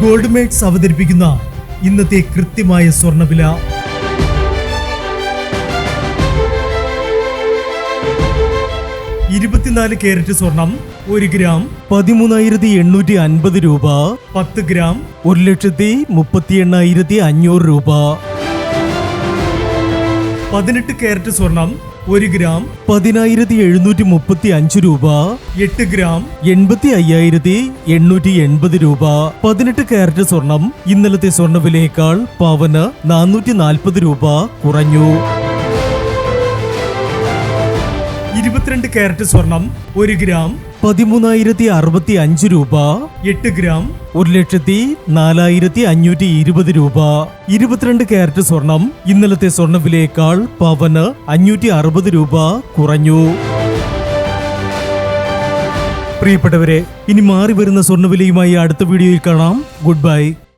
Gold makes അവതരിപ്പിക്കുന്ന ഇന്നത്തെ കൃത്യമായ സ്വർണ്ണവില. 24 കാരറ്റ് സ്വർണം 1 ഗ്രാം 13,850 രൂപ. 10 ഗ്രാം 1,38,500 രൂപ. 18 കാരറ്റ് സ്വർണം 1 ഗ്രാം 10,735 രൂപ. 8 ഗ്രാം 85,880 രൂപ. 18 കാരറ്റ് സ്വർണം ഇന്നലത്തെ സ്വർണ്ണവിലയേക്കാൾ പവന് 440 രൂപ കുറഞ്ഞു. 22 കാരറ്റ് സ്വർണം 1 ഗ്രാം 13,065 രൂപ. 8 ഗ്രാം 1,04,520 രൂപ. 22 കാരറ്റ് സ്വർണം ഇന്നലത്തെ സ്വർണ്ണവിലയേക്കാൾ പവന് 560 രൂപ കുറഞ്ഞു. പ്രിയപ്പെട്ടവരെ, ഇനി മാറി വരുന്ന സ്വർണ്ണവിലയുമായി അടുത്ത വീഡിയോയിൽ കാണാം. Good bye.